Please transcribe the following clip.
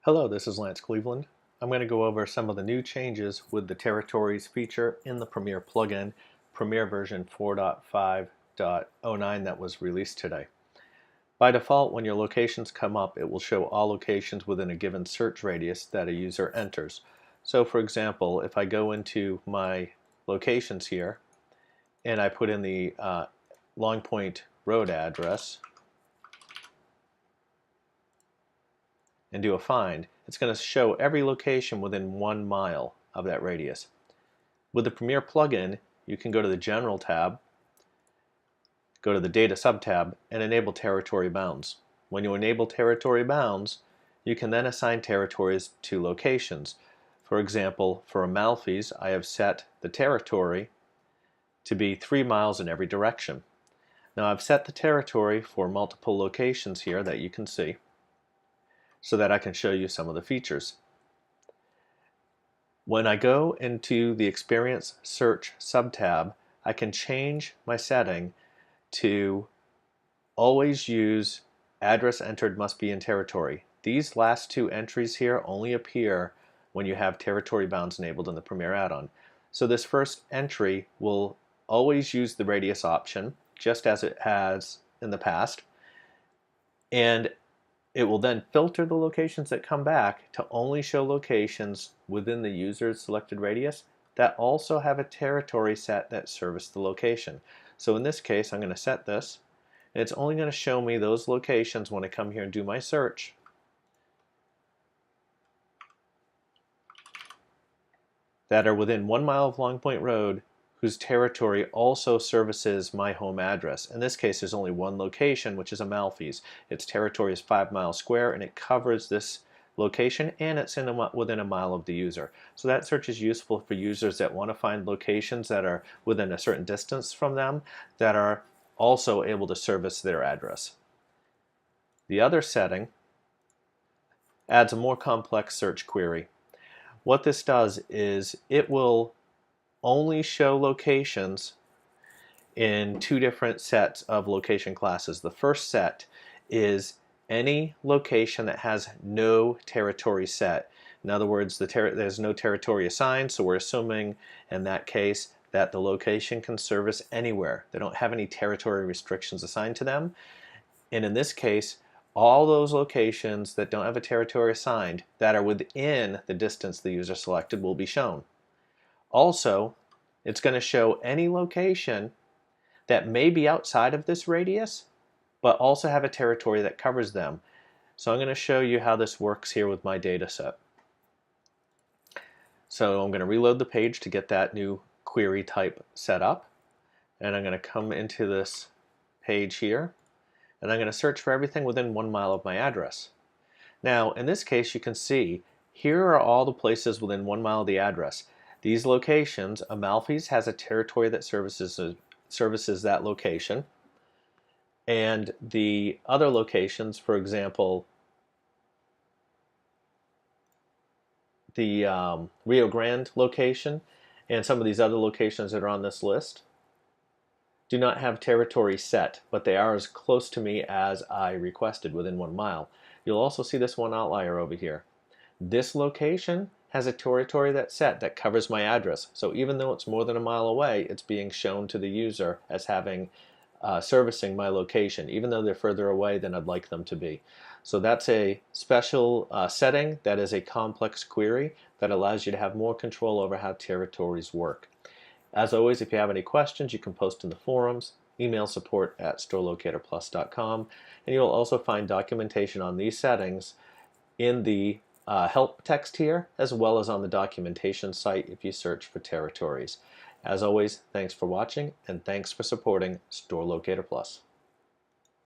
Hello, this is Lance Cleveland. I'm going to go over some of the new changes with the territories feature in the Premiere plugin, Premiere version 4.5.09 that was released today. By default, when your locations come up, it will show all locations within a given search radius that a user enters. So for example, if I go into my locations here and I put in the Long Point Road address, and do a find, it's going to show every location within 1 mile of that radius. With the Premiere plugin, you can go to the General tab, go to the Data subtab, and enable territory bounds. When you enable territory bounds, you can then assign territories to locations. For example, for Amalfi's, I have set the territory to be 3 miles in every direction. Now I've set the territory for multiple locations here that you can see, so that I can show you some of the features. When I go into the Experience Search subtab, I can change my setting to always use address entered must be in territory. These last two entries here only appear when you have territory bounds enabled in the Premiere add-on. So this first entry will always use the radius option, just as it has in the past, and it will then filter the locations that come back to only show locations within the user's selected radius that also have a territory set that service the location. So in this case, I'm going to set this, and it's only going to show me those locations when I come here and do my search that are within 1 mile of Long Point Road whose territory also services my home address. In this case, there's only one location, which is Amalfi's. Its territory is 5 miles square, and it covers this location, and it's within a mile of the user. So that search is useful for users that want to find locations that are within a certain distance from them that are also able to service their address. The other setting adds a more complex search query. What this does is it will only show locations in two different sets of location classes. The first set is any location that has no territory set. In other words, there's no territory assigned, so we're assuming in that case that the location can service anywhere. They don't have any territory restrictions assigned to them. And in this case, all those locations that don't have a territory assigned that are within the distance the user selected will be shown. Also, it's going to show any location that may be outside of this radius, but also have a territory that covers them. So I'm going to show you how this works here with my data set. So I'm going to reload the page to get that new query type set up. And I'm going to come into this page here, and I'm going to search for everything within 1 mile of my address. Now, in this case, you can see here are all the places within 1 mile of the address. These locations, Amalfi's has a territory that services that location, and the other locations, for example, the Rio Grande location and some of these other locations that are on this list, do not have territory set, but they are as close to me as I requested within 1 mile. You'll also see this one outlier over here. This location has a territory that's set that covers my address. So even though it's more than a mile away, it's being shown to the user as having servicing my location, even though they're further away than I'd like them to be. So that's a special setting that is a complex query that allows you to have more control over how territories work. As always, if you have any questions, you can post in the forums, email support@storlocatorplus.com, and you'll also find documentation on these settings in the help text here, as well as on the documentation site if you search for territories. As always, thanks for watching, and thanks for supporting Store Locator Plus.